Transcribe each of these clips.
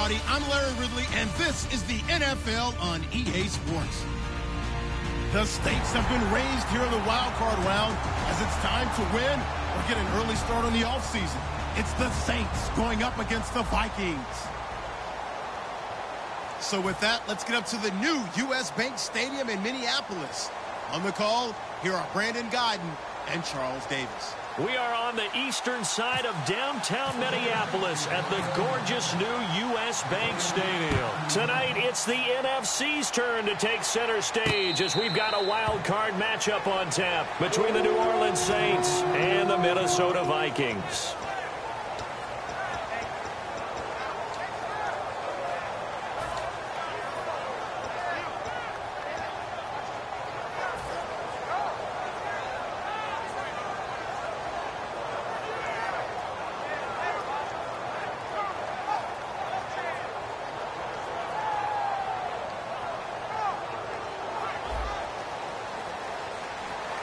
everybody. I'm Larry Ridley, and this is the NFL on EA Sports. The stakes have been raised here in the wild card round as it's time to win or get an early start on the offseason. It's the Saints going up against the Vikings. So with that, let's get up to the new U.S. Bank Stadium in Minneapolis. On the call, here are Brandon Guyton and Charles Davis. We are on the eastern side of downtown Minneapolis at the gorgeous new U.S. Bank Stadium. Tonight, it's the NFC's turn to take center stage as we've got a wild card matchup on tap between the New Orleans Saints and the Minnesota Vikings.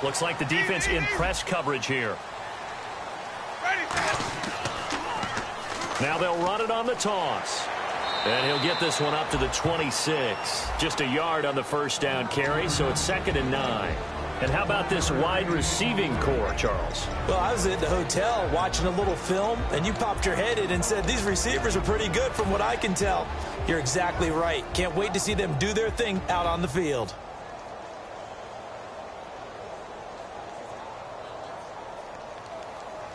Looks like the defense in press coverage here. Now they'll run it on the toss. And he'll get this one up to the 26. Just a yard on the first down carry, so it's 2nd and 9. And how about this wide receiving core, Charles? Well, I was at the hotel watching a little film, and you popped your head in and said, these receivers are pretty good from what I can tell. You're exactly right. Can't wait to see them do their thing out on the field.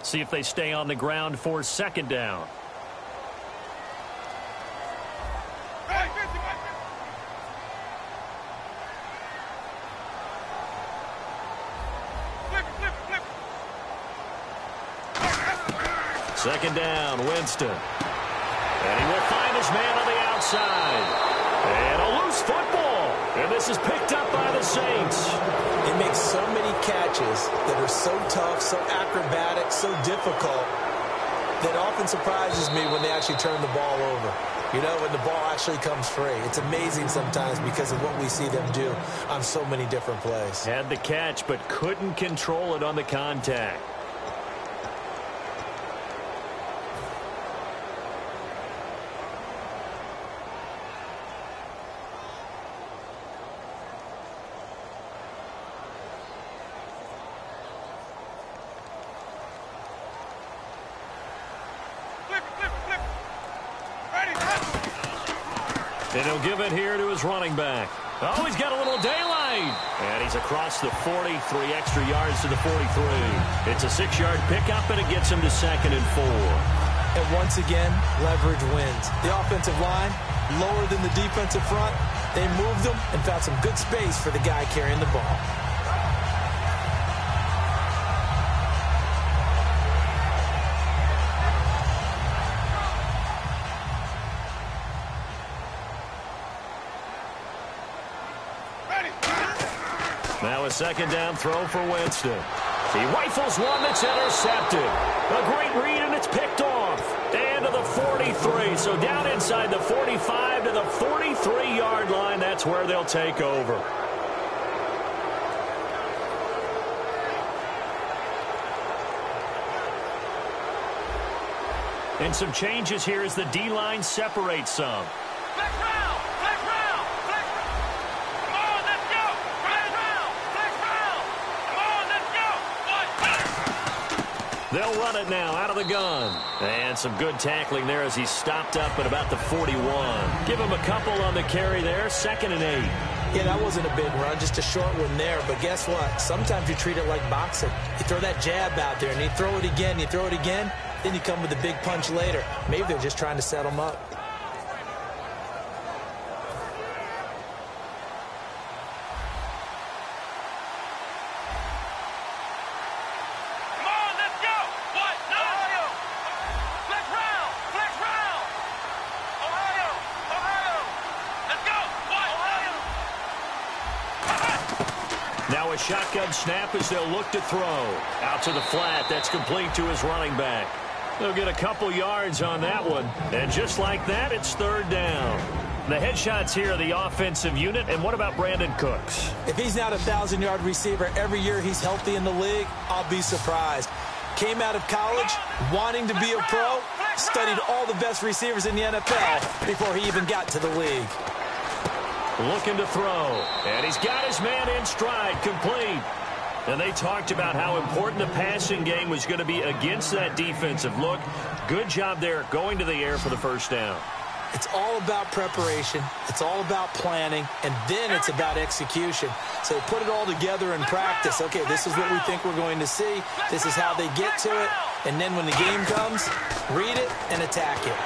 See if they stay on the ground for 2nd down. Second down, Winston. And he will find his man on the outside. And a loose football. And this is picked up by the Saints. It makes so many catches that are so tough, so acrobatic, so difficult, that often surprises me when they actually turn the ball over. You know, when the ball actually comes free. It's amazing sometimes because of what we see them do on so many different plays. Had the catch, but couldn't control it on the contact. And he'll give it here to his running back. Oh, he's got a little daylight. And he's across the 40, 3 extra yards to the 43. It's a 6-yard pickup, and it gets him to 2nd and 4. And once again, leverage wins. The offensive line, lower than the defensive front. They moved them and found some good space for the guy carrying the ball. Now a 2nd down throw for Winston. He rifles one that's intercepted. A great read, and it's picked off. And to the 43. So down inside the 45 to the 43-yard line. That's where they'll take over. And some changes here as the D-line separates some. They'll run it now out of the gun. And some good tackling there as he stopped up at about the 41. Give him a couple on the carry there. 2nd and 8. Yeah, that wasn't a big run, just a short one there. But guess what? Sometimes you treat it like boxing. You throw that jab out there, and you throw it again, then you come with a big punch later. Maybe they're just trying to set him up. Now a shotgun snap as they'll look to throw. Out to the flat. That's complete to his running back. They'll get a couple yards on that one. And just like that, it's 3rd down. The headshots here are the offensive unit. And what about Brandon Cooks? If he's not a 1,000-yard receiver every year he's healthy in the league, I'll be surprised. Came out of college wanting to be a pro, studied all the best receivers in the NFL before he even got to the league. Looking to throw. And he's got his man in stride, complete. And they talked about how important the passing game was going to be against that defensive look. Good job there going to the air for the first down. It's all about preparation. It's all about planning. And then it's about execution. So put it all together in practice. Okay, this is what we think we're going to see. This is how they get to it. And then when the game comes, read it and attack it.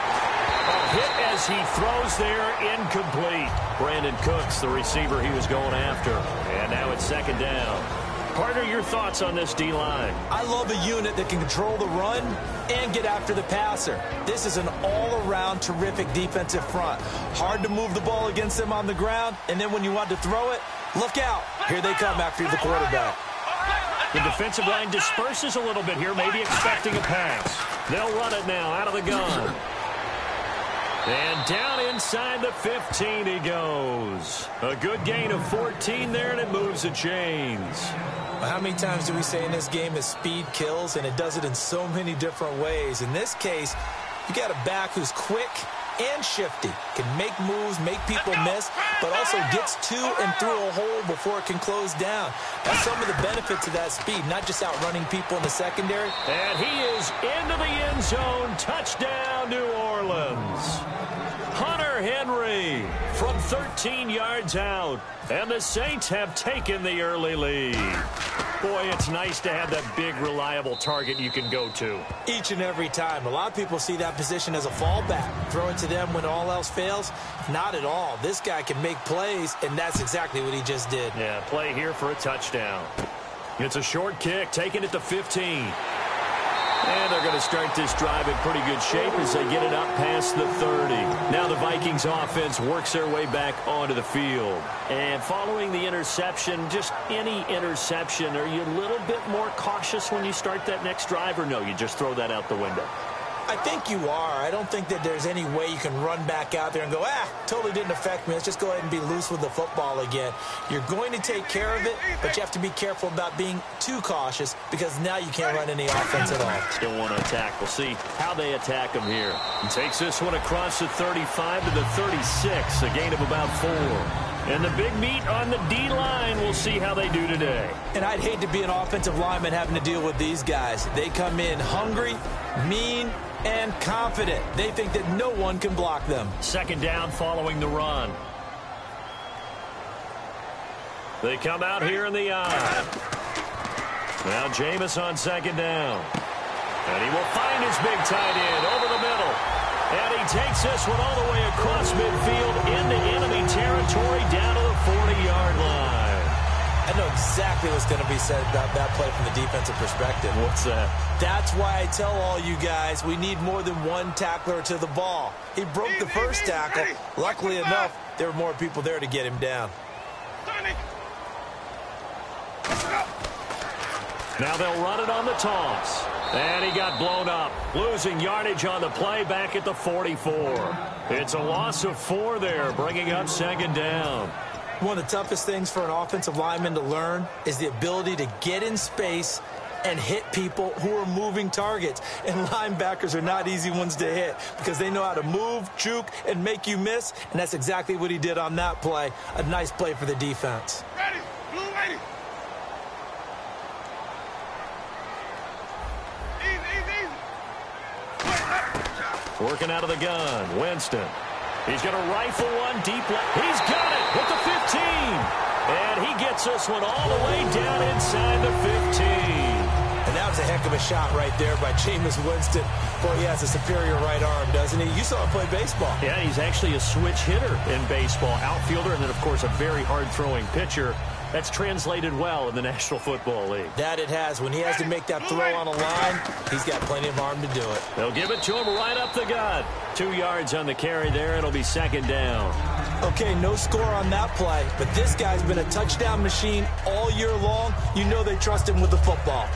A hit as he throws there, incomplete. Brandon Cooks, the receiver he was going after. And now it's second down. Partner, your thoughts on this D-line? I love a unit that can control the run and get after the passer. This is an all-around terrific defensive front. Hard to move the ball against them on the ground, and then when you want to throw it, look out. Here they come after the quarterback. The defensive line disperses a little bit here, maybe expecting a pass. They'll run it now out of the gun. And down inside the 15 he goes. A good gain of 14 there, and it moves the chains. How many times do we say in this game that speed kills, and it does it in so many different ways? In this case, you got a back who's quick and shifty, can make moves, make people miss, but also gets to and through a hole before it can close down. That's some of the benefits of that speed, not just outrunning people in the secondary. And he is into the end zone. Touchdown, New Orleans. Hunter Henry from 13 yards out. And the Saints have taken the early lead. Boy, it's nice to have that big, reliable target you can go to. Each and every time. A lot of people see that position as a fallback. Throw it to them when all else fails. Not at all. This guy can make plays, and that's exactly what he just did. Yeah, play here for a touchdown. It's a short kick, taking it to 15. And they're going to start this drive in pretty good shape as they get it up past the 30. Now the Vikings offense works their way back onto the field. And following the interception, just any interception, are you a little bit more cautious when you start that next drive, or no, you just throw that out the window? I think you are. I don't think that there's any way you can run back out there and go, totally didn't affect me. Let's just go ahead and be loose with the football again. You're going to take care of it, but you have to be careful about being too cautious because now you can't run any offense at all. Still want to attack. We'll see how they attack him here. He takes this one across the 35 to the 36, a gain of about 4. And the big meat on the D-line, we'll see how they do today. And I'd hate to be an offensive lineman having to deal with these guys. They come in hungry, mean, and confident. They think that no one can block them. Second down following the run. They come out here in the eye. Now Jameis on second down. And he will find his big tight end over the middle. And he takes this one all the way across midfield into enemy territory down to the 40-yard line. I know exactly what's going to be said about that play from the defensive perspective. What's that? That's why I tell all you guys we need more than one tackler to the ball. He broke the first tackle. Luckily enough, there were more people there to get him down. Now they'll run it on the toss. And he got blown up, losing yardage on the play back at the 44. It's a loss of 4 there, bringing up second down. One of the toughest things for an offensive lineman to learn is the ability to get in space and hit people who are moving targets. And linebackers are not easy ones to hit because they know how to move, juke, and make you miss. And that's exactly what he did on that play. A nice play for the defense. Ready, blue lady. Working out of the gun, Winston. He's going to rifle one deep left. He's got it at the 15. And he gets this one all the way down inside the 15. And that was a heck of a shot right there by Jameis Winston. Boy, he has a superior right arm, doesn't he? You saw him play baseball. Yeah, he's actually a switch hitter in baseball. Outfielder and then, of course, a very hard-throwing pitcher. That's translated well in the National Football League. That it has. When he has to make that throw on a line, he's got plenty of arm to do it. They'll give it to him right up the gut. 2 yards on the carry there. It'll be second down. Okay, no score on that play, but this guy's been a touchdown machine all year long. You know they trust him with the football.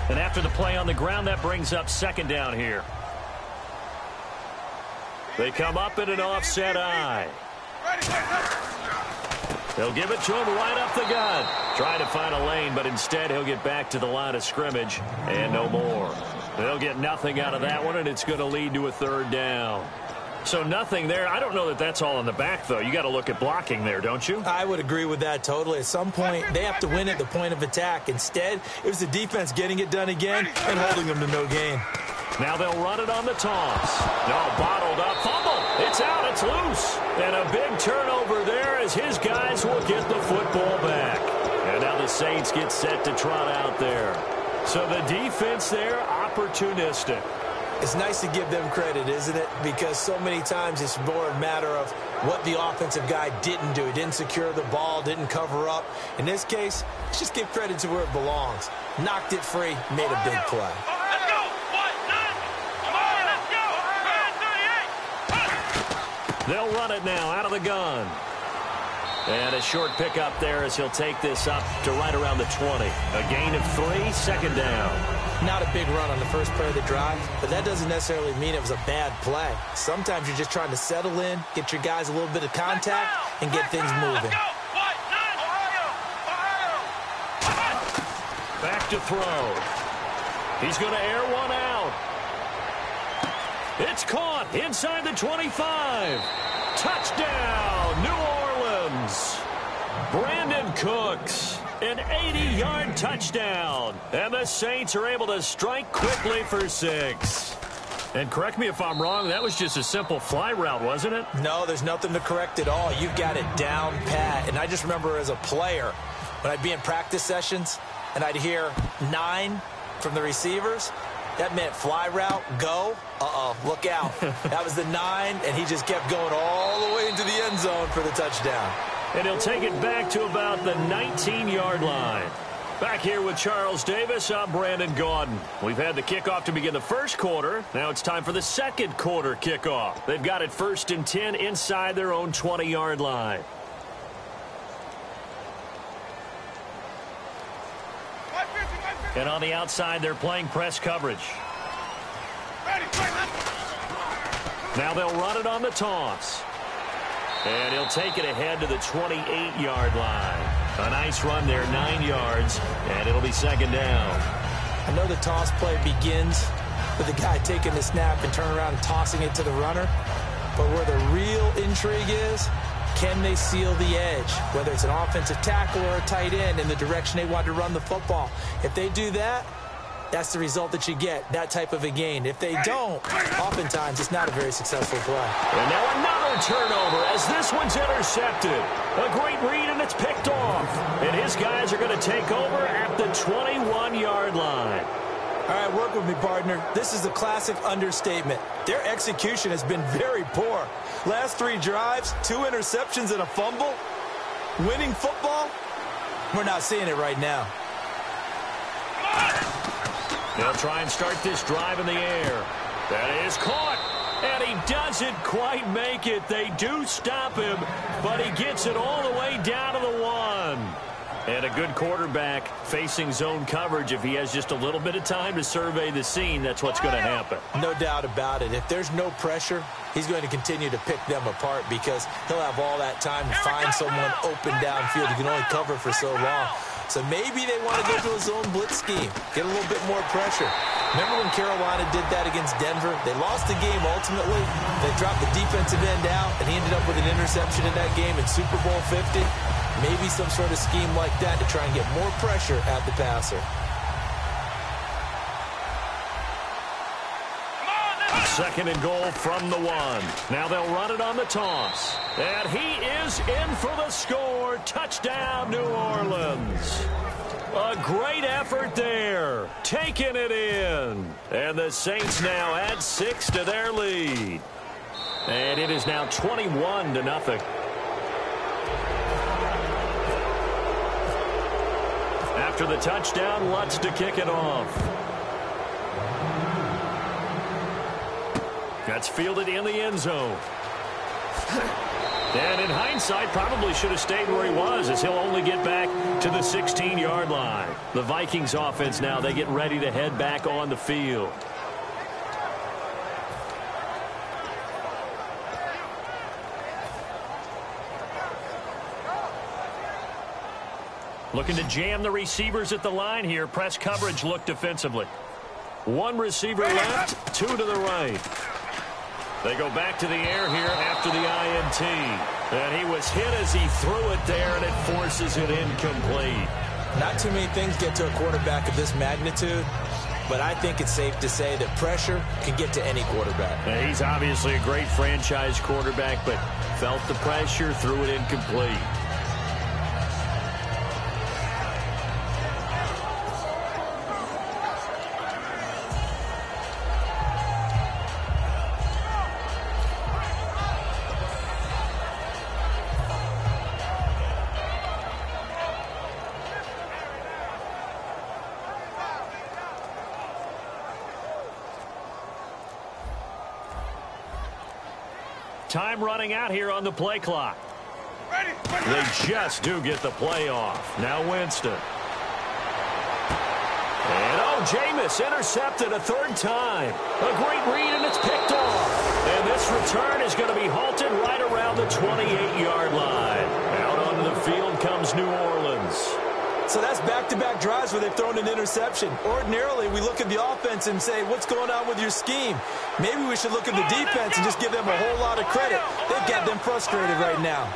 And after the play on the ground, that brings up second down here. They come up in an offset eye. They'll give it to him right up the gut. Try to find a lane, but instead he'll get back to the line of scrimmage and no more. They'll get nothing out of that one, and it's going to lead to a third down. So nothing there. I don't know that that's all in the back, though. You got to look at blocking there, don't you? I would agree with that totally. At some point, they have to win at the point of attack. Instead, it was the defense getting it done again and holding them to no gain. Now they'll run it on the toss. No, bottled up. Fumble. It's out. It's loose. And a big turnover there as his guys will get the football back. And now the Saints get set to trot out there. So the defense there, opportunistic. It's nice to give them credit, isn't it? Because so many times it's more a matter of what the offensive guy didn't do. He didn't secure the ball, didn't cover up. In this case, let's just give credit to where it belongs. Knocked it free, made a big play. Let's go! Come on, let's go! They'll run it now out of the gun. And a short pickup there as he'll take this up to right around the 20. A gain of 3, second down. Not a big run on the first play of the drive, but that doesn't necessarily mean it was a bad play. Sometimes you're just trying to settle in, get your guys a little bit of contact, and get things moving. Back to throw. He's going to air one out. It's caught inside the 25. Touchdown, New Orleans. Brandon Cooks. An 80-yard touchdown. And the Saints are able to strike quickly for 6. And correct me if I'm wrong, that was just a simple fly route, wasn't it? No, there's nothing to correct at all. You've got it down pat. And I just remember as a player, when I'd be in practice sessions and I'd hear 9 from the receivers, that meant fly route, go. Look out. That was the 9, and he just kept going all the way into the end zone for the touchdown. And he'll take it back to about the 19-yard line. Back here with Charles Davis, I'm Brandon Gaudin. We've had the kickoff to begin the first quarter. Now it's time for the second quarter kickoff. They've got it 1st and 10 inside their own 20-yard line. And on the outside, they're playing press coverage. Now they'll run it on the toss. And he'll take it ahead to the 28-yard line. A nice run there, 9 yards, and it'll be second down. I know the toss play begins with the guy taking the snap and turning around and tossing it to the runner. But where the real intrigue is, can they seal the edge, whether it's an offensive tackle or a tight end in the direction they want to run the football? If they do that, that's the result that you get, that type of a gain. If they don't, oftentimes it's not a very successful play. And now another turnover as this one's intercepted. A great read, and it's picked off. And his guys are going to take over at the 21-yard line. All right, work with me, partner. This is a classic understatement. Their execution has been very poor. Last 3 drives, 2 interceptions and a fumble. Winning football? We're not seeing it right now. They'll try and start this drive in the air. That is caught. And he doesn't quite make it. They do stop him, but he gets it all the way down to the 1. And a good quarterback facing zone coverage. If he has just a little bit of time to survey the scene, that's what's going to happen. No doubt about it. If there's no pressure, he's going to continue to pick them apart because he'll have all that time to find someone open downfield. He can only cover for so long. So maybe they want to go to a zone blitz scheme, get a little bit more pressure. Remember when Carolina did that against Denver? They lost the game ultimately. They dropped the defensive end out, and he ended up with an interception in that game in Super Bowl 50. Maybe some sort of scheme like that to try and get more pressure at the passer. Second and goal from the 1. Now they'll run it on the toss. And he is in for the score. Touchdown, New Orleans. A great effort there. Taking it in. And the Saints now add 6 to their lead. And it is now 21-0. After the touchdown, Lutz to kick it off. That's fielded in the end zone. And in hindsight, probably should have stayed where he was, as he'll only get back to the 16-yard line. The Vikings offense now, they get ready to head back on the field. Looking to jam the receivers at the line here. Press coverage look defensively. One receiver left, two to the right. They go back to the air here after the INT. And he was hit as he threw it there, and it forces it incomplete. Not too many things get to a quarterback of this magnitude, but I think it's safe to say that pressure can get to any quarterback. Now, he's obviously a great franchise quarterback, but felt the pressure, threw it incomplete. Time running out here on the play clock. They just do get the play off. Now Winston. And Jameis intercepted a third time. A great read, and it's picked off. And this return is going to be halted right around the 28-yard line. Out onto the field comes New Orleans. So that's back-to-back drives where they've thrown an interception. Ordinarily, we look at the offense and say, what's going on with your scheme? Maybe we should look at the defense and just give them a whole lot of credit. They've got them frustrated right now.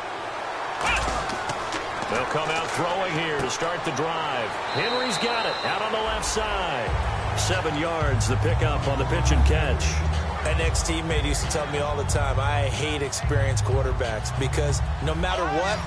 They'll come out throwing here to start the drive. Henry's got it out on the left side. 7 yards, the pickup on the pitch and catch. An ex-teammate used to tell me all the time, I hate experienced quarterbacks because no matter what,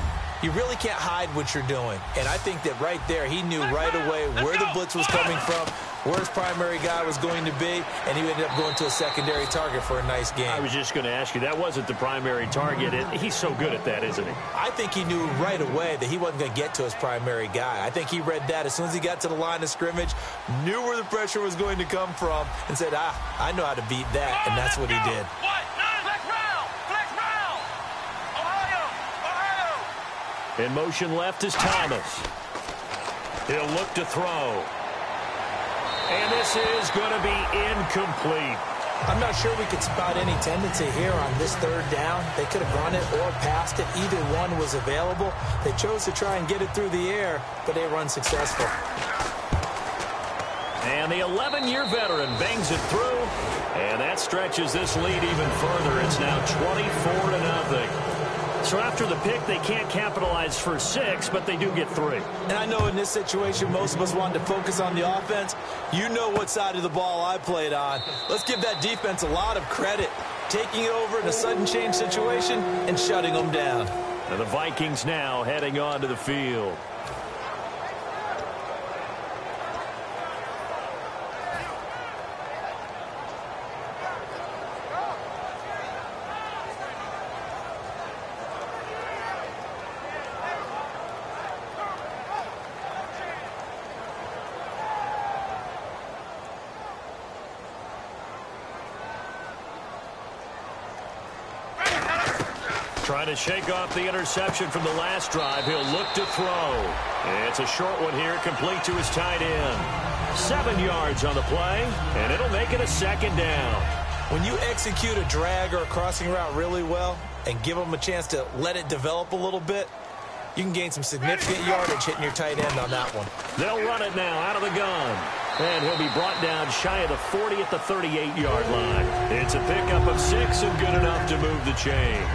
you really can't hide what you're doing. And I think that right there, he knew right away where the blitz was coming from, where his primary guy was going to be, and he ended up going to a secondary target for a nice game. I was just going to ask you, that wasn't the primary target. He's so good at that, isn't he? I think he knew right away that he wasn't going to get to his primary guy. I think he read that as soon as he got to the line of scrimmage, knew where the pressure was going to come from, and said, I know how to beat that, and that's what he did. In motion left is Thomas. He'll look to throw. And this is going to be incomplete. I'm not sure we could spot any tendency here on this third down. They could have run it or passed it. Either one was available. They chose to try and get it through the air, but they were unsuccessful. And the 11-year veteran bangs it through. And that stretches this lead even further. It's now 24-0. So after the pick, they can't capitalize for 6, but they do get 3. And I know in this situation, most of us wanted to focus on the offense. You know what side of the ball I played on. Let's give that defense a lot of credit. Taking it over in a sudden change situation and shutting them down. And the Vikings now heading onto the field. Trying to shake off the interception from the last drive. He'll look to throw. It's a short one here, complete to his tight end. 7 yards on the play, and it'll make it a second down. When you execute a drag or a crossing route really well and give them a chance to let it develop a little bit, you can gain some significant yardage hitting your tight end on that one. They'll run it now out of the gun. And he'll be brought down shy of the 40 at the 38-yard line. It's a pickup of 6 and good enough to move the chains.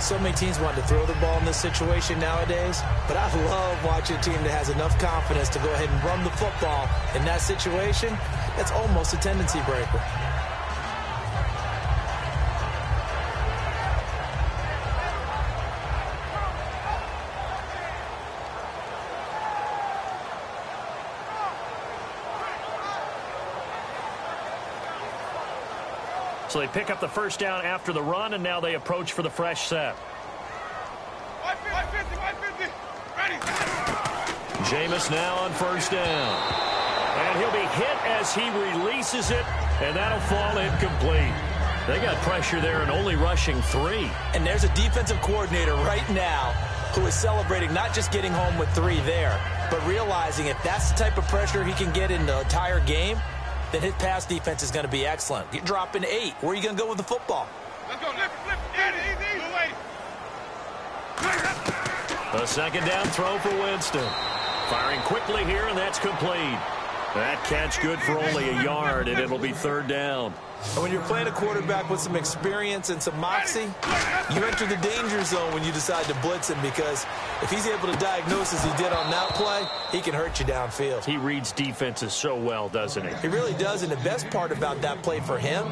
So many teams want to throw the ball in this situation nowadays, but I love watching a team that has enough confidence to go ahead and run the football. In that situation, that's almost a tendency breaker. So they pick up the first down after the run, and now they approach for the fresh set. 150, ready. Jameis now on first down. And he'll be hit as he releases it, and that'll fall incomplete. They got pressure there and only rushing 3. And there's a defensive coordinator right now who is celebrating not just getting home with 3 there, but realizing if that's the type of pressure he can get in the entire game, then his pass defense is going to be excellent. You're dropping 8. Where are you going to go with the football? Let's go, flip, easy. A second down throw for Winston. Firing quickly here, and that's complete. That catch good for only a yard, and it'll be third down. And when you're playing a quarterback with some experience and some moxie, you enter the danger zone when you decide to blitz him, because if he's able to diagnose as he did on that play, he can hurt you downfield. He reads defenses so well, doesn't he? He really does, and the best part about that play for him,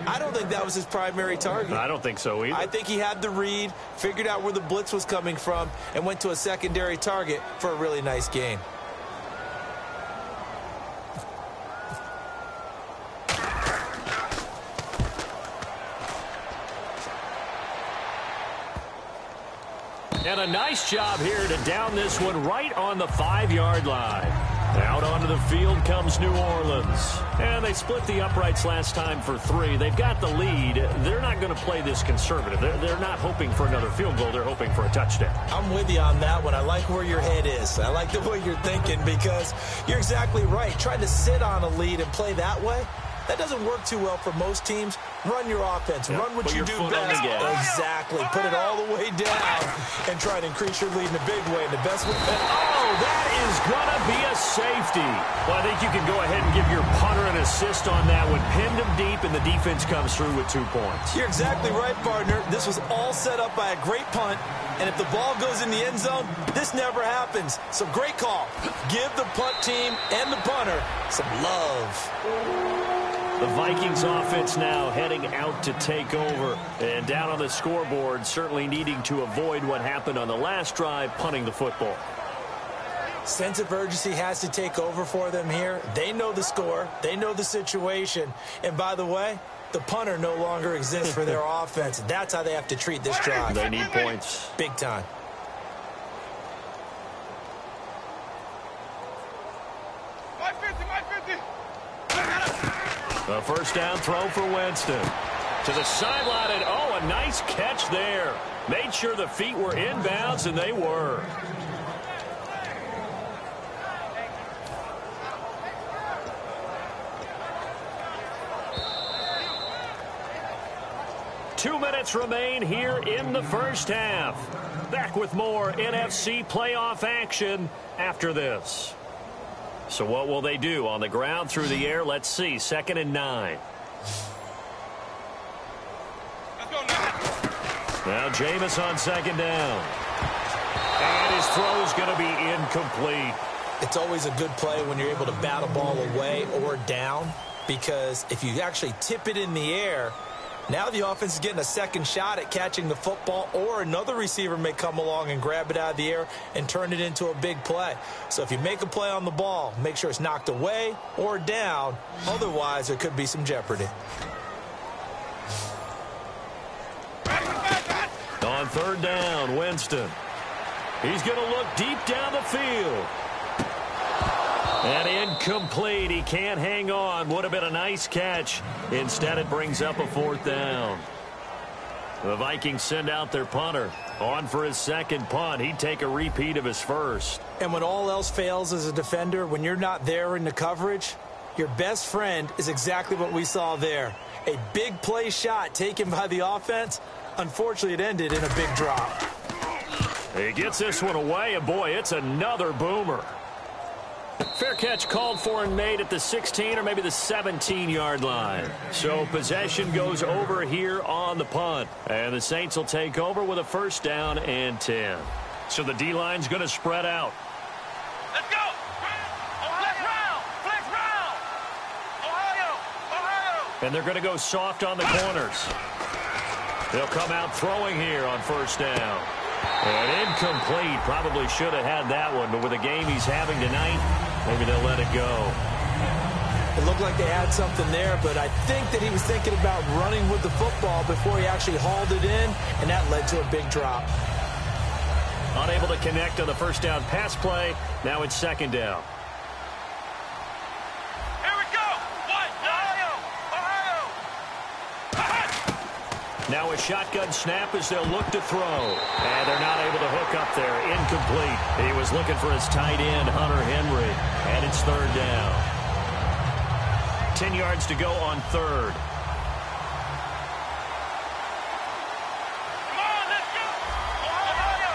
I don't think that was his primary target. I don't think so either. I think he had the read, figured out where the blitz was coming from, and went to a secondary target for a really nice gain. And a nice job here to down this one right on the 5-yard line. Out onto the field comes New Orleans. And they split the uprights last time for 3. They've got the lead. They're not going to play this conservative. They're not hoping for another field goal. They're hoping for a touchdown. I'm with you on that one. I like where your head is. I like the way you're thinking, because you're exactly right. Trying to sit on a lead and play that way, that doesn't work too well for most teams. Run your offense. Yep. Run what Put you your do foot on the best. gas. Exactly. Put it all the way down and try and increase your lead in a big way. And the best way. Oh, that is going to be a safety. Well, I think you can go ahead and give your punter an assist on that one. Pinned him deep, and the defense comes through with 2 points. You're exactly right, partner. This was all set up by a great punt. And if the ball goes in the end zone, this never happens. So great call. Give the punt team and the punter some love. The Vikings offense now heading out to take over. And down on the scoreboard, certainly needing to avoid what happened on the last drive, punting the football. Sense of urgency has to take over for them here. They know the score. They know the situation. And by the way, the punter no longer exists for their offense. That's how they have to treat this drive. They need points. Big time. A first down throw for Winston. To the sideline, and oh, a nice catch there. Made sure the feet were inbounds, and they were. Two minutes remain here in the first half. Back with more NFC playoff action after this. So what will they do? On the ground, through the air? Let's see. 2nd and 9. Now Jameis on 2nd down. And his throw is going to be incomplete. It's always a good play when you're able to bat a ball away or down, because if you actually tip it in the air, now the offense is getting a second shot at catching the football, or another receiver may come along and grab it out of the air and turn it into a big play. So if you make a play on the ball, make sure it's knocked away or down. Otherwise, there could be some jeopardy. On 3rd down, Winston. He's going to look deep down the field. And incomplete. He can't hang on. Would have been a nice catch. Instead, it brings up a 4th down. The Vikings send out their punter. On for his 2nd punt. He'd take a repeat of his first. And when all else fails as a defender, when you're not there in the coverage, your best friend is exactly what we saw there. A big play shot taken by the offense. Unfortunately, it ended in a big drop. He gets this one away, and boy, it's another boomer. Fair catch called for and made at the 16 or maybe the 17-yard line. So possession goes over here on the punt. And the Saints will take over with a 1st down and 10. So the D-line's going to spread out. Let's go! Flex round! Flex round! Ohio! And they're going to go soft on the corners. They'll come out throwing here on 1st down. And incomplete. Probably should have had that one, but with the game he's having tonight, maybe they'll let it go. It looked like they had something there, but I think that he was thinking about running with the football before he actually hauled it in, and that led to a big drop. Unable to connect on the 1st down pass play. Now it's 2nd down. Here we go! Ohio! Now a shotgun snap as they'll look to throw. And they're not able to hook up there. Incomplete. He was looking for his tight end, Hunter Henry. And it's 3rd down. 10 yards to go on 3rd. Come on, let's go! Ohio!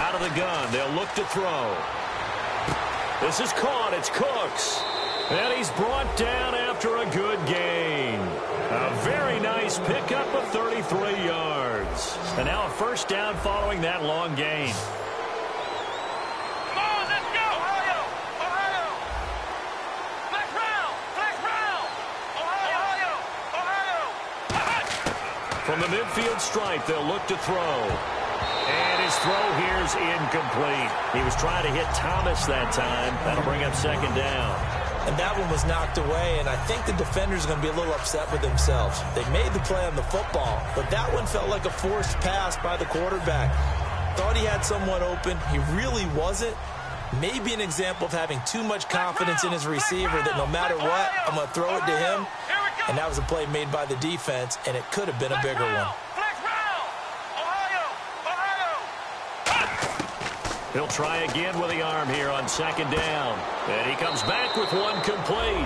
Out of the gun. They'll look to throw. This is caught. It's Cooks. And he's brought down after a good gain. A very nice pickup of 33 yards. And now a first down following that long gain. Come on, let's go! Ohio! Ohio! Flex round! Flex round! Ohio! Ohio! From the midfield stripe, they'll look to throw. And his throw here's incomplete. He was trying to hit Thomas that time. That'll bring up second down. And that one was knocked away, and I think the defenders are going to be a little upset with themselves. They made the play on the football, but that one felt like a forced pass by the quarterback. Thought he had someone open. He really wasn't. Maybe an example of having too much confidence in his receiver that no matter what, I'm going to throw it to him. And that was a play made by the defense, and it could have been a bigger one. He'll try again with the arm here on second down. And he comes back with one complete.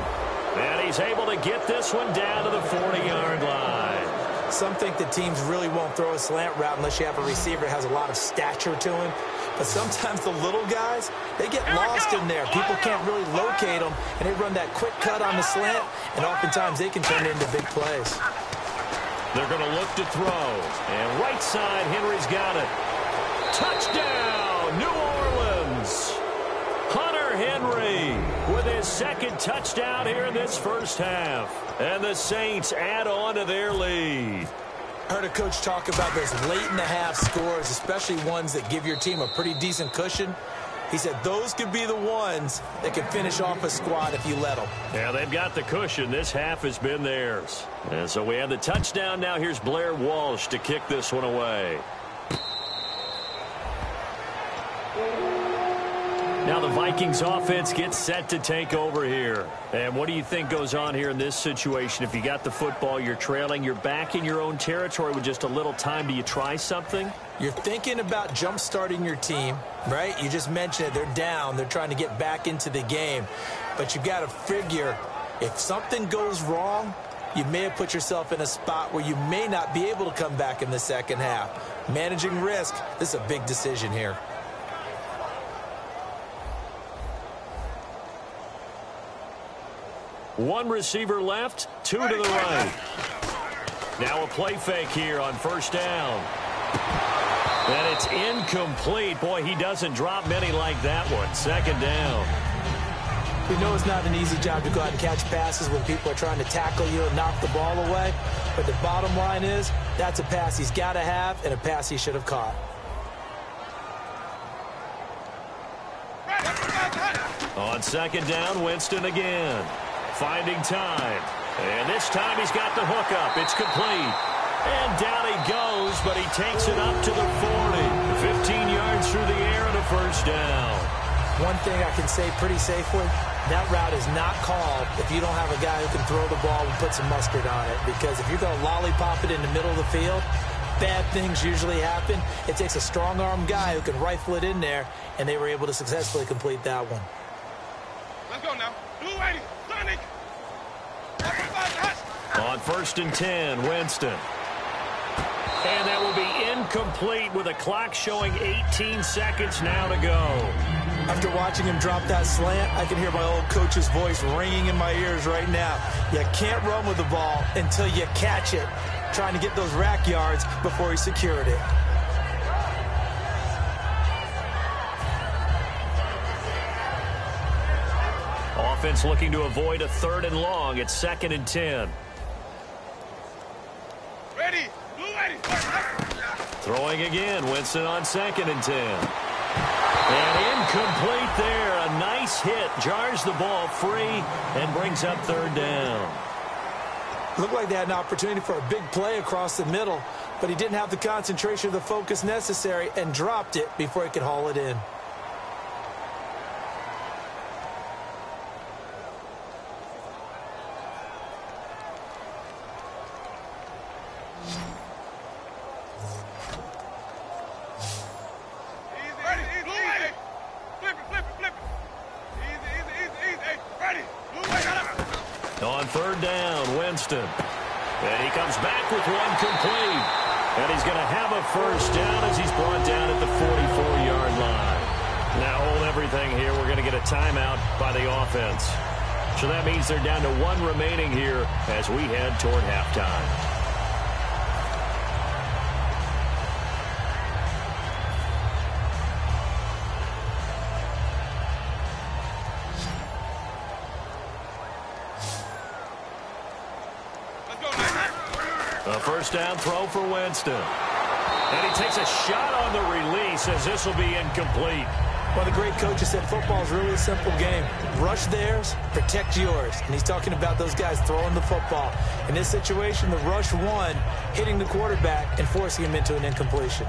And he's able to get this one down to the 40-yard line. Some think that teams really won't throw a slant route unless you have a receiver that has a lot of stature to him. But sometimes the little guys, they get lost in there. People can't really locate them, and they run that quick cut on the slant, and oftentimes they can turn it into big plays. They're going to look to throw. And right side, Henry's got it. Touchdown, New Orleans. Hunter Henry with his second touchdown here in this first half. And the Saints add on to their lead. I heard a coach talk about those late-in-the-half scores, especially ones that give your team a pretty decent cushion. He said those could be the ones that can finish off a squad if you let them. Yeah, they've got the cushion. This half has been theirs. And so we have the touchdown. Now here's Blair Walsh to kick this one away. Now the Vikings offense gets set to take over here. And what do you think goes on here in this situation? If you got the football, you're trailing, you're back in your own territory with just a little time. Do you try something? You're thinking about jump-starting your team, right? You just mentioned it. They're down. They're trying to get back into the game. But you got to figure if something goes wrong, you may have put yourself in a spot where you may not be able to come back in the second half. Managing risk, this is a big decision here. One receiver left, two to the right. Now a play fake here on first down. And it's incomplete. Boy, he doesn't drop many like that one. Second down. We know it's not an easy job to go out and catch passes when people are trying to tackle you and knock the ball away. But the bottom line is, that's a pass he's got to have and a pass he should have caught. On second down, Winston again. Finding time. And this time he's got the hookup. It's complete. And down he goes, but he takes it up to the 40. 15 yards through the air and a first down. One thing I can say pretty safely, that route is not called if you don't have a guy who can throw the ball and put some mustard on it. Because if you're going to lollipop it in the middle of the field, bad things usually happen. It takes a strong-arm guy who can rifle it in there, and they were able to successfully complete that one. Let's go now. Blue 80. Sonic. On first and 10, Winston. And that will be incomplete with a clock showing 18 seconds now to go. After watching him drop that slant, I can hear my old coach's voice ringing in my ears right now. You can't run with the ball until you catch it. Trying to get those rack yards before he secured it. Offense looking to avoid a third and long. It's second and 10. Ready. Blue 80. Throwing again. Winston on second and 10. And incomplete there. A nice hit. Jars the ball free and brings up third down. Looked like they had an opportunity for a big play across the middle, but he didn't have the concentration or the focus necessary and dropped it before he could haul it in. On third down, Winston. And he comes back with one complete. And he's going to have a first down as he's brought down at the 44-yard line. Now hold everything here. We're going to get a a timeout by the offense. So that means they're down to 1 remaining here as we head toward halftime. A first down throw for Winston. And he takes a shot on the release as this will be incomplete. Well, the great coach has said football is really a simple game. Rush theirs, protect yours. And he's talking about those guys throwing the football. In this situation, the rush won, hitting the quarterback and forcing him into an incompletion.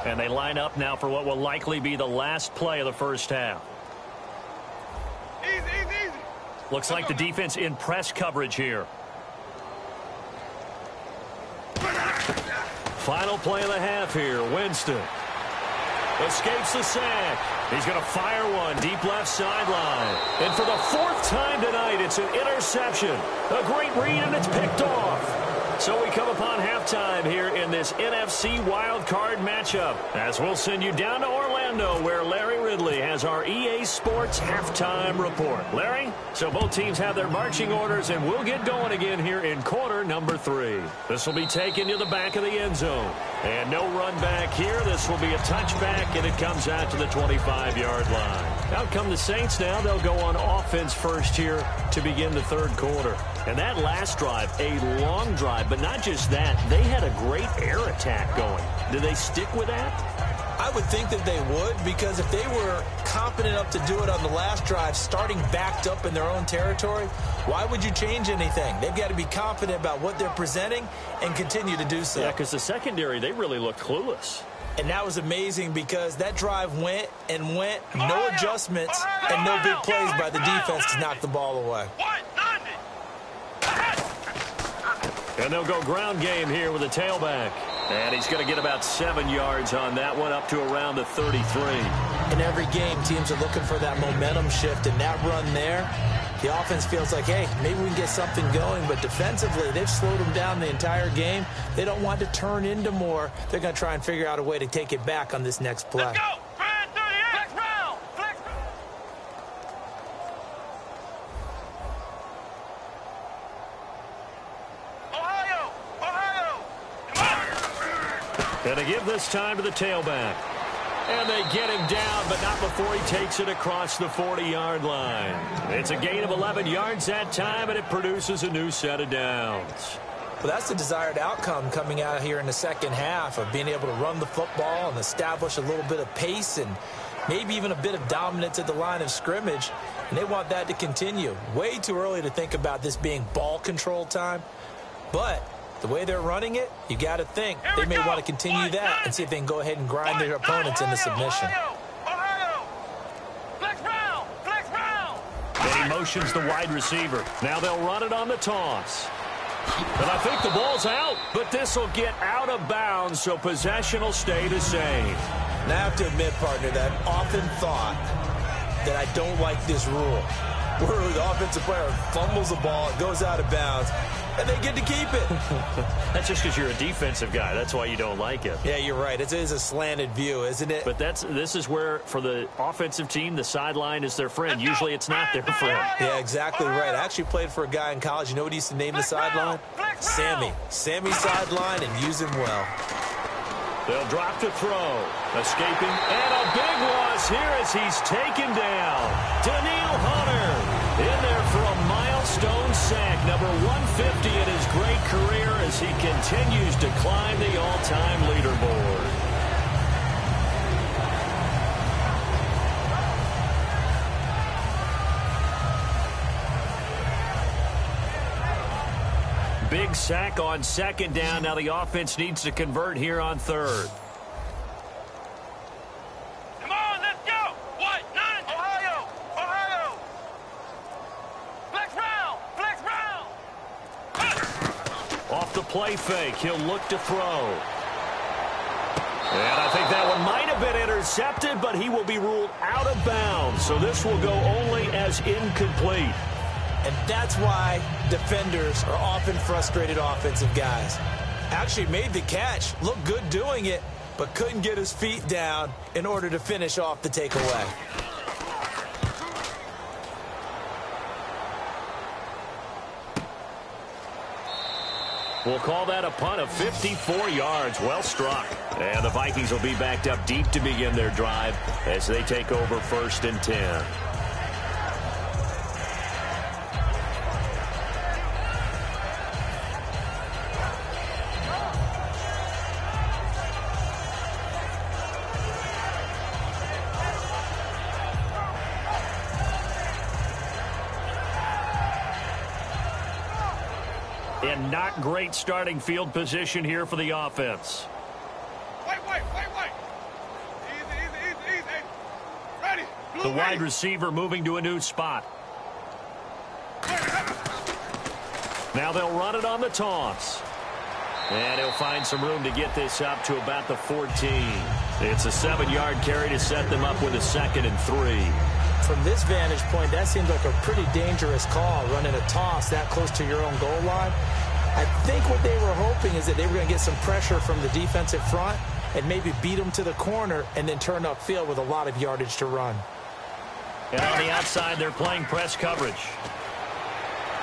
And they line up now for what will likely be the last play of the first half. Easy. Looks like the defense in press coverage here. Final play of the half here. Winston escapes the sack. He's going to fire one deep left sideline. And for the 4th time tonight, it's an interception. A great read, and it's picked off. So we come upon halftime here in this NFC wildcard matchup, as we'll send you down to Orlando, where Larry Ridley has our EA Sports halftime report. Larry, so both teams have their marching orders, and we'll get going again here in quarter number 3. This will be taken to the back of the end zone. And no run back here. This will be a touchback, and it comes out to the 25-yard line. Out come the Saints now. They'll go on offense first here to begin the 3rd quarter. And that last drive, a long drive, but not just that, they had a great air attack going. Do they stick with that? I would think that they would, because if they were competent enough to do it on the last drive, starting backed up in their own territory, why would you change anything? They've got to be confident about what they're presenting and continue to do so. Yeah, because the secondary, they really looked clueless. And that was amazing because that drive went and went, no adjustments and no big plays by the defense to knock the ball away. And they'll go ground game here with a tailback. And he's going to get about 7 yards on that one, up to around the 33. In every game, teams are looking for that momentum shift, and that run there, the offense feels like, hey, maybe we can get something going. But defensively, they've slowed them down the entire game. They don't want to turn into more. They're going to try and figure out a way to take it back on this next play. Let's go. And they give this time to the tailback. And they get him down, but not before he takes it across the 40-yard line. It's a gain of 11 yards that time, and it produces a new set of downs. Well, that's the desired outcome coming out here in the second half, of being able to run the football and establish a little bit of pace and maybe even a bit of dominance at the line of scrimmage. And they want that to continue. Way too early to think about this being ball control time. But the way they're running it, you got to think they may want to continue that and see if they can go ahead and grind their opponents into submission. And he motions the wide receiver. Now they'll run it on the toss. And I think the ball's out, but this will get out of bounds, so possession will stay the same. Now I have to admit, partner, that I've often thought that I don't like this rule, where the offensive player fumbles the ball, it goes out of bounds, and they get to keep it. That's just because you're a defensive guy. That's why you don't like it. Yeah, you're right. It is a slanted view, isn't it? But this is where, for the offensive team, the sideline is their friend. Usually it's not their friend. Yeah, exactly right. I actually played for a guy in college. You know what he used to name the sideline? Sammy. Sammy sideline, and use him well. They'll drop to throw. Escaping. And a big loss here as he's taken down. Daniil Hunter in there for a milestone sack, number 150 in his great career as he continues to climb the all-time leaderboard. Big sack on second down. Now the offense needs to convert here on third. Come on, let's go. What? 9. Ohio. Flex round. Off the play fake, he'll look to throw. And I think that one might have been intercepted, but he will be ruled out of bounds. So this will go only as incomplete. And that's why defenders are often frustrated offensive guys. Actually made the catch, looked good doing it, but couldn't get his feet down in order to finish off the takeaway. We'll call that a punt of 54 yards. Well struck. And the Vikings will be backed up deep to begin their drive as they take over 1st and 10. And not great starting field position here for the offense. Wait. Easy. Ready. The wide receiver moving to a new spot. Now they'll run it on the toss. And he'll find some room to get this up to about the 14. It's a 7-yard carry to set them up with a 2nd and 3. From this vantage point, that seems like a pretty dangerous call, running a toss that close to your own goal line. I think what they were hoping is that they were going to get some pressure from the defensive front and maybe beat them to the corner and then turn upfield with a lot of yardage to run. And on the outside, they're playing press coverage.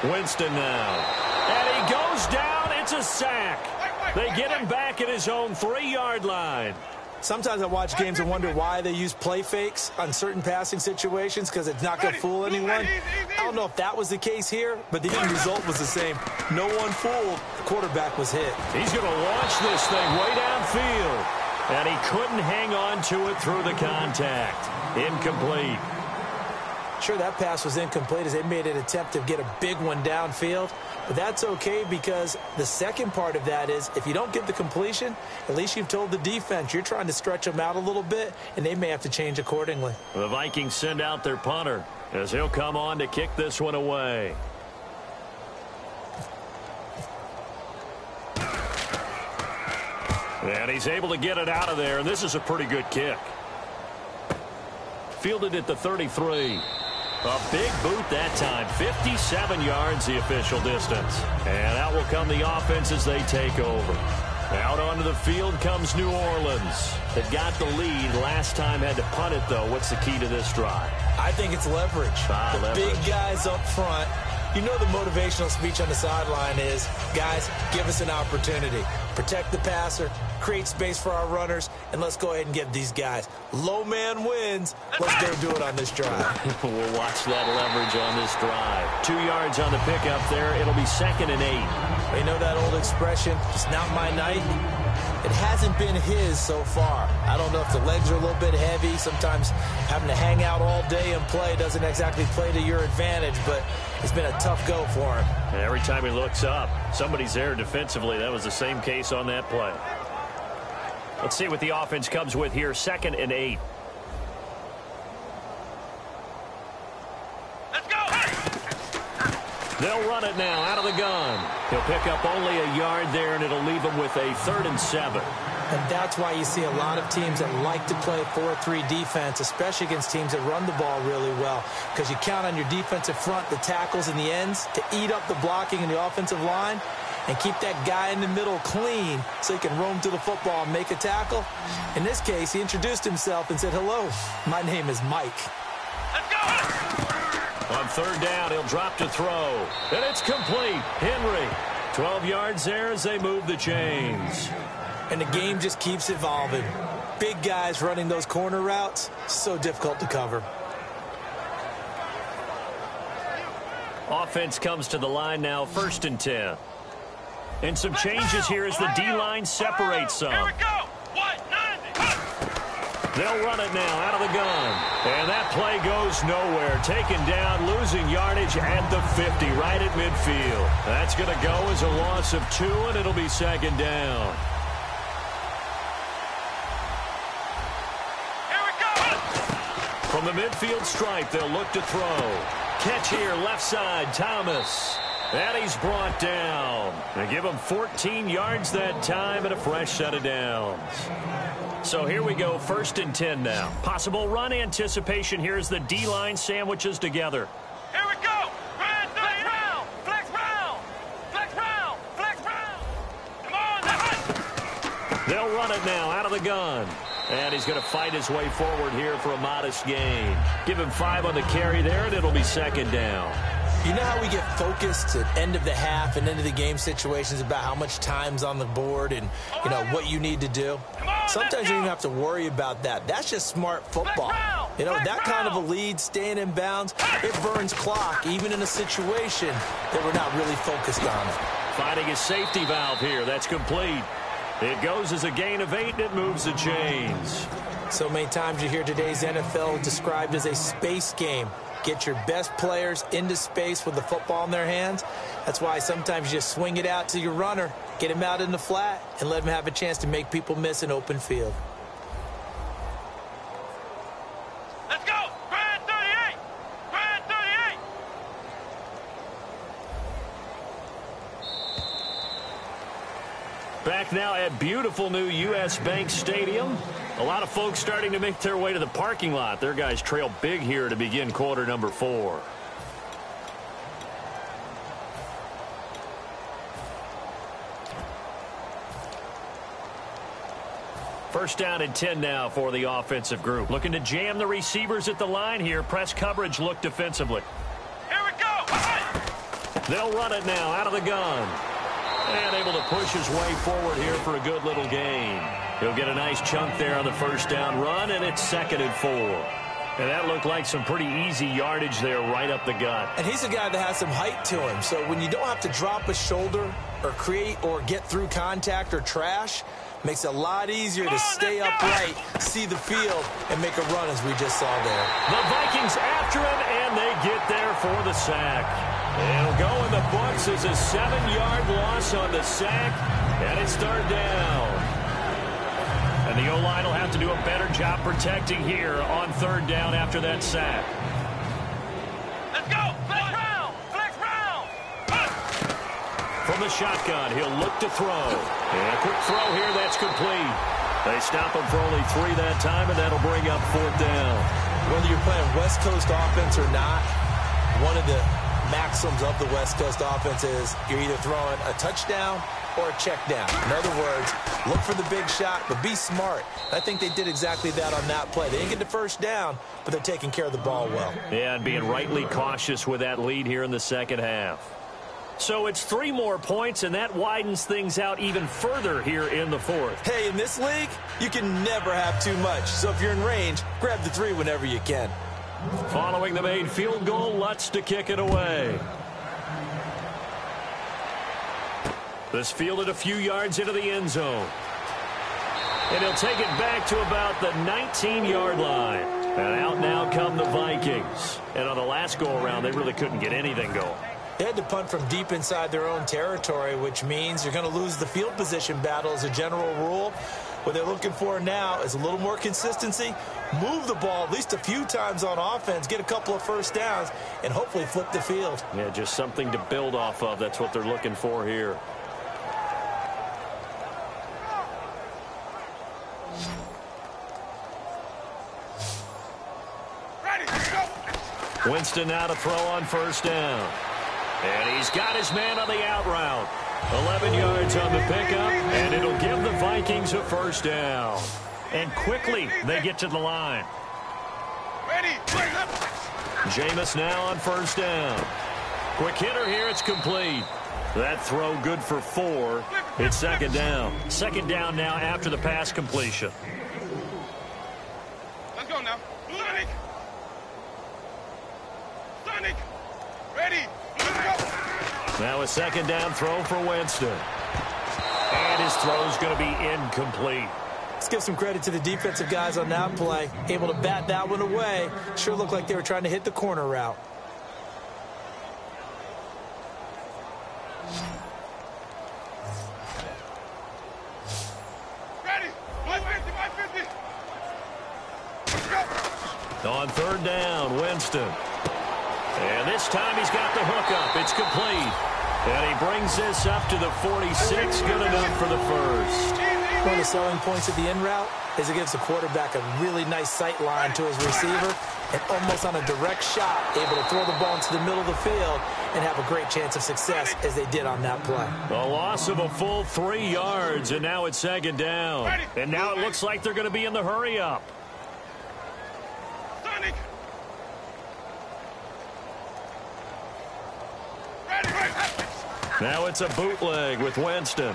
Winston now. And he goes down. It's a sack. They get him back at his own 3-yard line. Sometimes I watch games and wonder why they use play fakes on certain passing situations because it's not going to fool anyone. I don't know if that was the case here, but the end result was the same. No one fooled. The quarterback was hit. He's going to launch this thing way downfield. And he couldn't hang on to it through the contact. Incomplete. Sure, that pass was incomplete as they made an attempt to get a big one downfield. But that's okay because the second part of that is if you don't get the completion, at least you've told the defense you're trying to stretch them out a little bit, and they may have to change accordingly. The Vikings send out their punter as he'll come on to kick this one away. And he's able to get it out of there, and this is a pretty good kick. Fielded at the 33. A big boot that time. 57 yards the official distance. And out will come the offense as they take over. Out onto the field comes New Orleans. They've got the lead. Last time had to punt it, though. What's the key to this drive? I think it's leverage. Leverage. Big guys up front. You know the motivational speech on the sideline is, guys, give us an opportunity. Protect the passer, create space for our runners, and let's go ahead and give these guys. Low man wins. Let's go do it on this drive. We'll watch that leverage on this drive. 2 yards on the pickup there. It'll be 2nd and 8. You know that old expression, it's not my night? It hasn't been his so far. I don't know if the legs are a little bit heavy. Sometimes having to hang out all day and play doesn't exactly play to your advantage, but it's been a tough go for him. And every time he looks up, somebody's there defensively. That was the same case on that play. Let's see what the offense comes with here. 2nd and 8. Let's go. They'll run it now out of the gun. He'll pick up only a yard there, and it'll leave him with a 3rd and 7. And that's why you see a lot of teams that like to play 4-3 defense, especially against teams that run the ball really well, because you count on your defensive front, the tackles and the ends, to eat up the blocking in the offensive line and keep that guy in the middle clean so he can roam to the football and make a tackle. In this case, he introduced himself and said, "Hello, my name is Mike." Let's go. On 3rd down, he'll drop to throw. And it's complete. Henry, 12 yards there as they move the chains. And the game just keeps evolving. Big guys running those corner routes, so difficult to cover. Offense comes to the line now, 1st and 10. And some changes here as the D-line separates some. Here we go. 190. They'll run it now out of the gun. And that play goes nowhere. Taken down, losing yardage at the 50, right at midfield. That's going to go as a loss of 2, and it'll be 2nd down. Here we go. From the midfield stripe, they'll look to throw. Catch here, left side, Thomas. And he's brought down. They give him 14 yards that time and a fresh set of downs. So here we go, 1st and 10 now. Possible run anticipation here as the D-line sandwiches together. Here we go. They'll run it now out of the gun. And he's going to fight his way forward here for a modest gain. Give him 5 on the carry there, and it'll be second down. You know how we get focused at end of the half and end of the game situations about how much time's on the board and, you know, what you need to do? Sometimes you don't even have to worry about that. That's just smart football. You know, that kind of a lead, staying in bounds, it burns clock, even in a situation that we're not really focused on it. Finding a safety valve here. That's complete. It goes as a gain of 8, and it moves the chains. So many times you hear today's NFL described as a space game. Get your best players into space with the football in their hands. That's why sometimes you just swing it out to your runner, get him out in the flat, and let him have a chance to make people miss an open field. Let's go! Grand 38! Grand 38! Back now at beautiful new U.S. Bank Stadium. A lot of folks starting to make their way to the parking lot. Their guys trail big here to begin quarter number 4. First down and 10 now for the offensive group. Looking to jam the receivers at the line here. Press coverage look defensively. Here we go! Right. They'll run it now out of the gun. And able to push his way forward here for a good little gain. He'll get a nice chunk there on the first down run, and it's 2nd and 4. And that looked like some pretty easy yardage there right up the gut. And he's a guy that has some height to him. So when you don't have to drop a shoulder or create or get through contact or trash, makes it a lot easier to stay upright, see the field, and make a run as we just saw there. The Vikings after him, and they get there for the sack. It'll go in the books as a 7-yard loss on the sack, and it's 3rd down. And the O-line will have to do a better job protecting here on 3rd down after that sack. Let's go! Flex round! Flex round! From the shotgun, he'll look to throw. And a quick throw here, that's complete. They stop him for only 3 that time, and that'll bring up 4th down. Whether you're playing West Coast offense or not, one of the maxims of the West Coast offense is you're either throwing a touchdown or a check down. In other words, look for the big shot, but be smart. I think they did exactly that on that play. They didn't get the first down, but they're taking care of the ball well. Yeah, and being rightly cautious with that lead here in the second half. So it's 3 more points, and that widens things out even further here in the 4th. Hey, in this league, you can never have too much. So if you're in range, grab the 3 whenever you can. Following the made field goal, Lutz to kick it away. This fielded a few yards into the end zone. And he'll take it back to about the 19-yard line. And out now come the Vikings. And on the last go-around, they really couldn't get anything going. They had to punt from deep inside their own territory, which means you're going to lose the field position battle as a general rule. What they're looking for now is a little more consistency, move the ball at least a few times on offense, get a couple of first downs, and hopefully flip the field. Yeah, just something to build off of. That's what they're looking for here. Winston now to throw on first down. And he's got his man on the out route. 11 yards on the pickup, and it'll give the Vikings a first down. And quickly, they get to the line. Ready! Jameis now on first down. Quick hitter here, it's complete. That throw good for 4. It's 2nd down. 2nd down now after the pass completion. Let's go now. Sonic! Sonic! Ready! Let's go! Now a 2nd down throw for Winston. And his throw's going to be incomplete. Let's give some credit to the defensive guys on that play. Able to bat that one away. Sure looked like they were trying to hit the corner route. Ready! 550, 550! Let's go! On 3rd down, Winston. And this time he's got the hook up. It's complete. And he brings this up to the 46. Good enough for the first. One of the selling points of the in route is it gives the quarterback a really nice sight line to his receiver and almost on a direct shot, able to throw the ball into the middle of the field and have a great chance of success as they did on that play. A loss of a full 3 yards, and now it's second down. And now it looks like they're going to be in the hurry-up. Now it's a bootleg with Winston.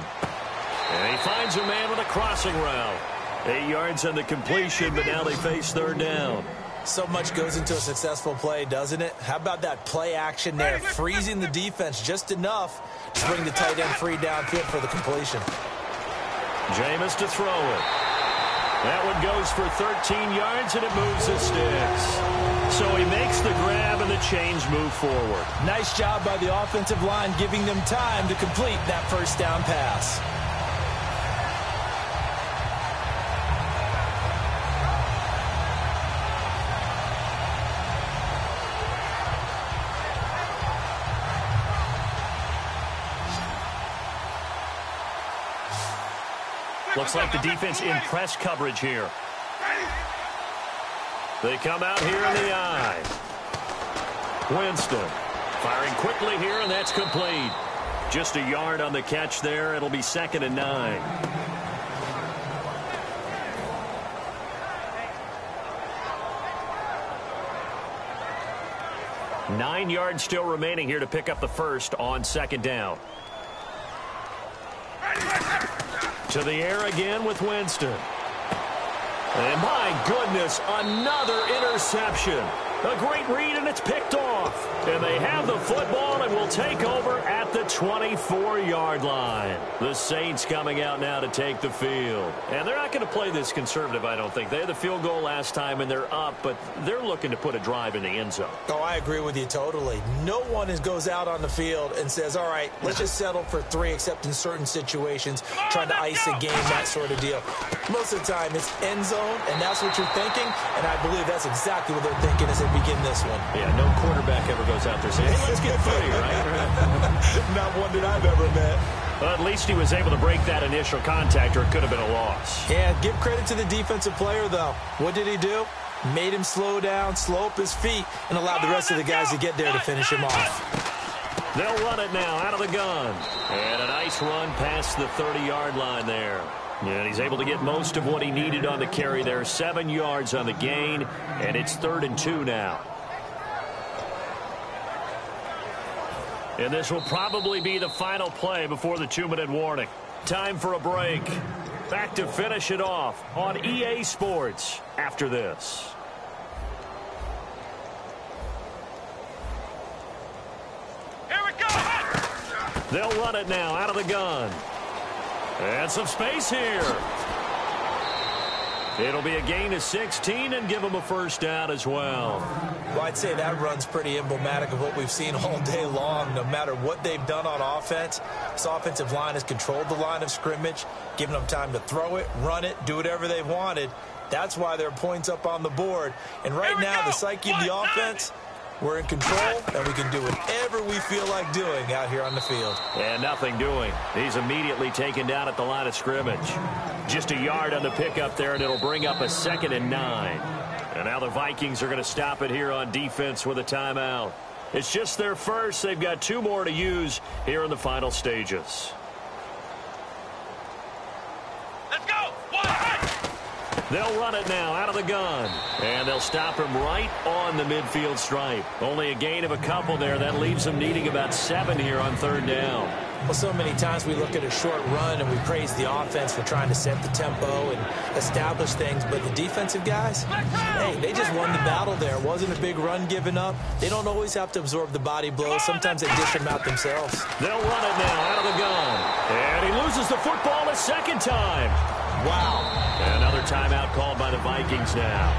And he finds a man with a crossing route. 8 yards on the completion, but now they face third down. So much goes into a successful play, doesn't it? How about that play action there, freezing the defense just enough to bring the tight end free downfield for the completion. Jameis to throw it. That one goes for 13 yards, and it moves the sticks. So he makes the grab, and the chains move forward. Nice job by the offensive line, giving them time to complete that first down pass. Looks like the defense in press coverage here. They come out here in the eye. Winston firing quickly here, and that's complete. Just a yard on the catch there. It'll be 2nd and 9. Nine yards still remaining here to pick up the first on second down. To the air again with Winston. And my goodness, another interception. A great read, and it's picked off. And they have the football and will take over at the 24-yard line. The Saints coming out now to take the field. And they're not going to play this conservative, I don't think. They had the field goal last time, and they're up, but they're looking to put a drive in the end zone. Oh, I agree with you totally. No one goes out on the field and says, all right, let's just settle for 3, except in certain situations, trying to ice a game, that sort of deal. Most of the time, it's end zone, and that's what you're thinking, and I believe that's exactly what they're thinking as they begin this one. Yeah, no quarterback ever goes out there saying, hey, let's get 3, right? Not one that I've ever met. Well, at least he was able to break that initial contact, or it could have been a loss. Yeah, give credit to the defensive player, though. What did he do? Made him slow down, slow up his feet, and allowed the rest of the guys to get there to finish him off. They'll run it now out of the gun. And a nice run past the 30-yard line there. And he's able to get most of what he needed on the carry there. 7 yards on the gain, and it's 3rd and 2 now. And this will probably be the final play before the 2-minute warning. Time for a break. Back to finish it off on EA Sports after this. Here we go. They'll run it now out of the gun. And some space here. It'll be a gain of 16 and give them a first down as well. Well, I'd say that run's pretty emblematic of what we've seen all day long. No matter what they've done on offense, this offensive line has controlled the line of scrimmage, given them time to throw it, run it, do whatever they wanted. That's why there are points up on the board. And right now, the psyche of the offense, we're in control, and we can do whatever we feel like doing out here on the field. And nothing doing. He's immediately taken down at the line of scrimmage. Just a yard on the pickup there, and it'll bring up a 2nd and 9. And now the Vikings are going to stop it here on defense with a timeout. It's just their first. They've got 2 more to use here in the final stages. Let's go. 1. They'll run it now out of the gun. And they'll stop him right on the midfield stripe. Only a gain of a couple there. That leaves them needing about 7 here on 3rd down. Well, so many times we look at a short run and we praise the offense for trying to set the tempo and establish things. But the defensive guys, hey, they just won the battle there. It wasn't a big run given up. They don't always have to absorb the body blows. Sometimes they dish them out themselves. They'll run it now out of the gun. And he loses the football a 2nd time. Wow. Another timeout called by the Vikings now.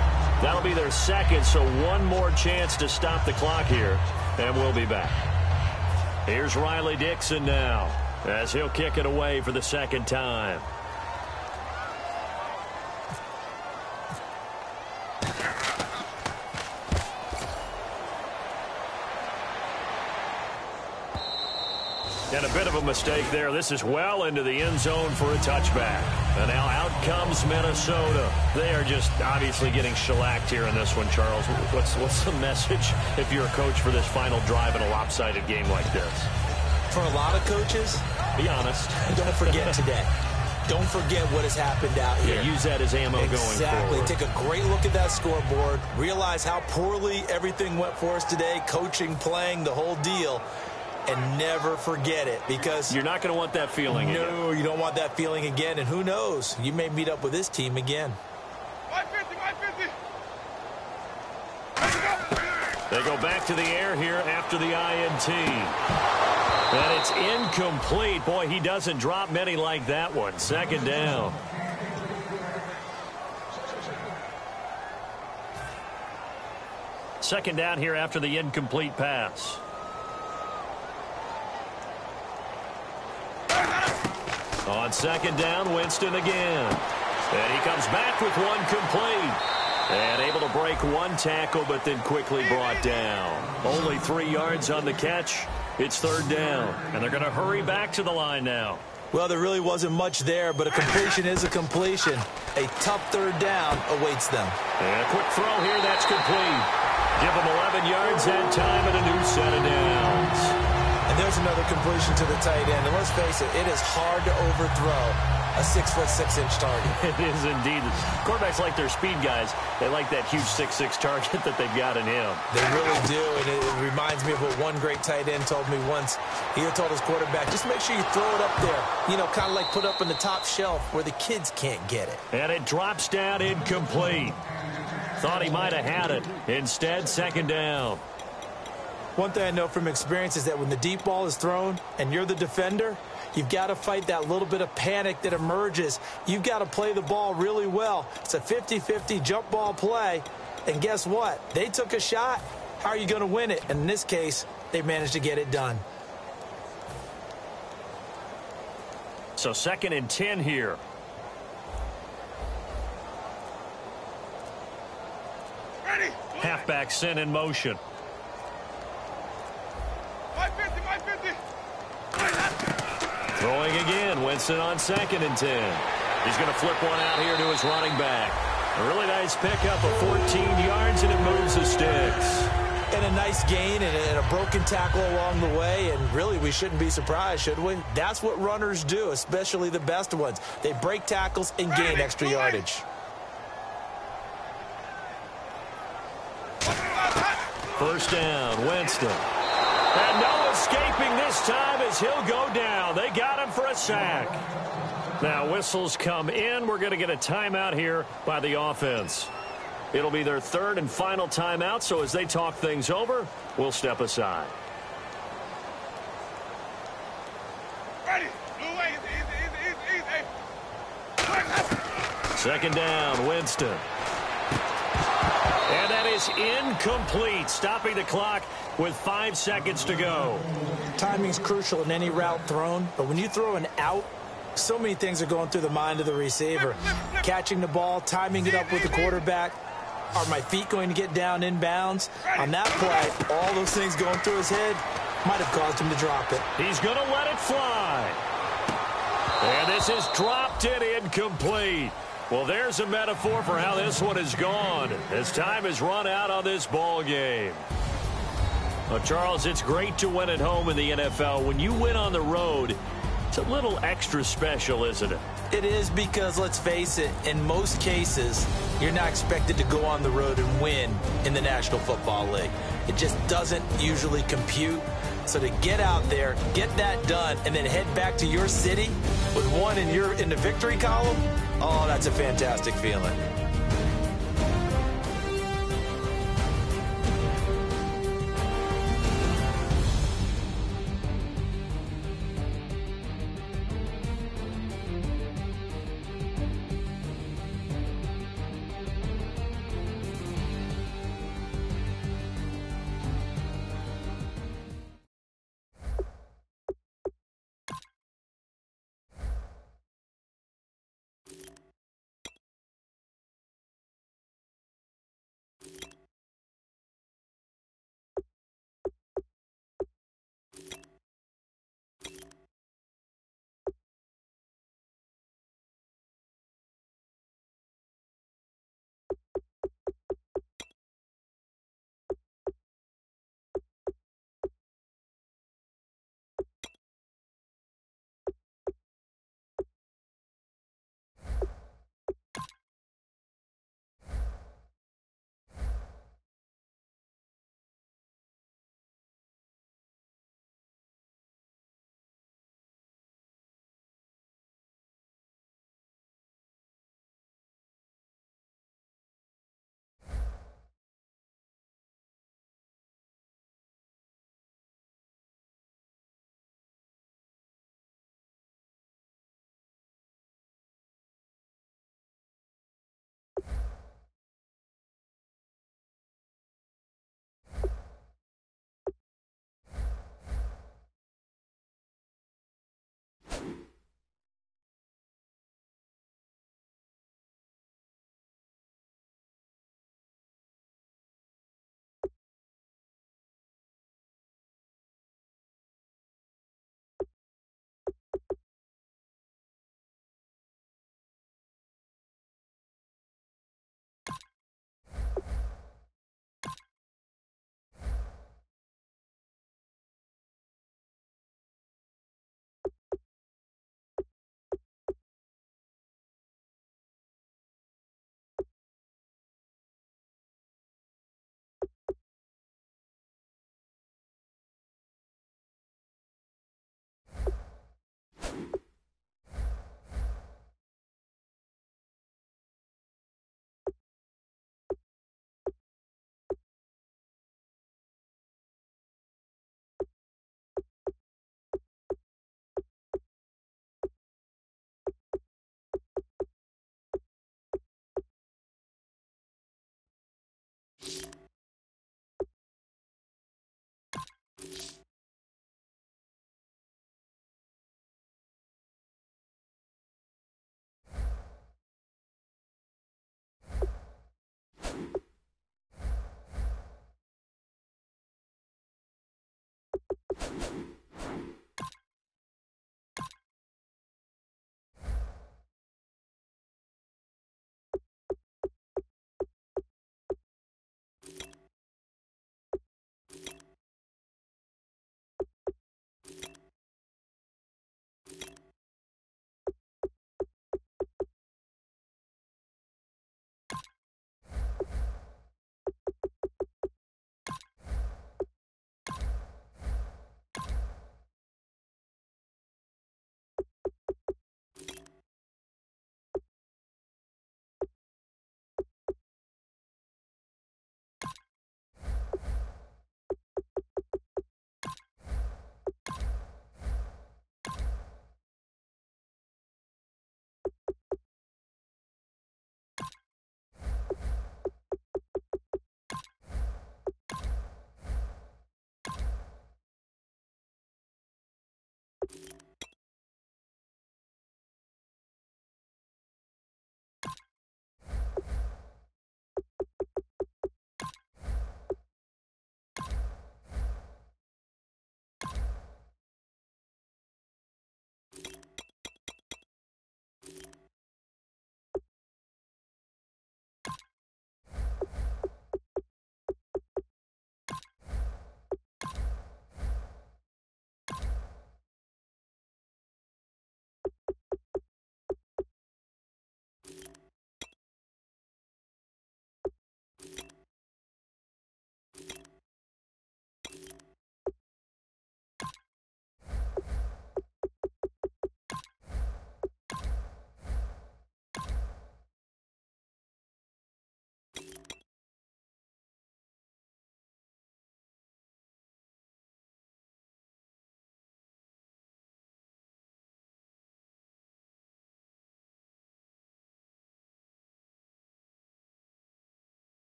That'll be their 2nd, so 1 more chance to stop the clock here, and we'll be back. Here's Riley Dixon now, as he'll kick it away for the 2nd time. And a bit of a mistake there. This is well into the end zone for a touchback. And now out comes Minnesota. They are just obviously getting shellacked here in this one, Charles. What's the message if you're a coach for this final drive in a lopsided game like this? For a lot of coaches, be honest. Don't forget today. Don't forget what has happened out here. Yeah, use that as ammo going forward. Exactly. Take a great look at that scoreboard. Realize how poorly everything went for us today. Coaching, playing, the whole deal. And never forget it, because you're not going to want that feeling again. No, you don't want that feeling again. And who knows? You may meet up with this team again. 550. They go back to the air here after the INT. And it's incomplete. Boy, he doesn't drop many like that one. 2nd down. Second down here after the incomplete pass. On 2nd down, Winston again. And he comes back with one complete. And able to break one tackle, but then quickly brought down. Only 3 yards on the catch. It's 3rd down. And they're going to hurry back to the line now. Well, there really wasn't much there, but a completion is a completion. A tough 3rd down awaits them. And a quick throw here, that's complete. Give them 11 yards that time and a new set of downs. And there's another completion to the tight end. And let's face it, it is hard to overthrow a 6'6" target. It is indeed. Quarterbacks like their speed guys. They like that huge 6'6" target that they've got in him. They really do, and it reminds me of what one great tight end told me once. He had told his quarterback, just make sure you throw it up there. You know, kind of like put up in the top shelf where the kids can't get it. And it drops down incomplete. Thought he might have had it. Instead, 2nd down. One thing I know from experience is that when the deep ball is thrown and you're the defender, you've got to fight that little bit of panic that emerges. You've got to play the ball really well. It's a 50-50 jump ball play. And guess what? They took a shot. How are you going to win it? And in this case, they managed to get it done. So 2nd and 10 here. Ready. Halfback sent in motion. 550. Throwing again. Winston on 2nd and 10. He's going to flip one out here to his running back. A really nice pickup of 14 yards, and it moves the sticks. And a nice gain and a broken tackle along the way. And really, we shouldn't be surprised, should we? That's what runners do, especially the best ones. They break tackles and gain extra yardage. First down, Winston. And no escaping this time as he'll go down. They got him for a sack. Now whistles come in. We're going to get a timeout here by the offense. It'll be their 3rd and final timeout, so as they talk things over, we'll step aside. Ready. Blue way. Easy. 2nd down, Winston. And that is incomplete, stopping the clock with 5 seconds to go. Timing's crucial in any route thrown, but when you throw an out, so many things are going through the mind of the receiver. Catching the ball, timing it up with the quarterback. Are my feet going to get down in bounds? On that play, all those things going through his head might have caused him to drop it. He's going to let it fly. And this is dropped and incomplete. Well, there's a metaphor for how this one is gone as time has run out on this ball game. Well, Charles, it's great to win at home in the NFL. When you win on the road, it's a little extra special, isn't it? It is, because, let's face it, in most cases, you're not expected to go on the road and win in the National Football League. It just doesn't usually compute. So to get out there, get that done, and then head back to your city with one in the victory column, oh, that's a fantastic feeling.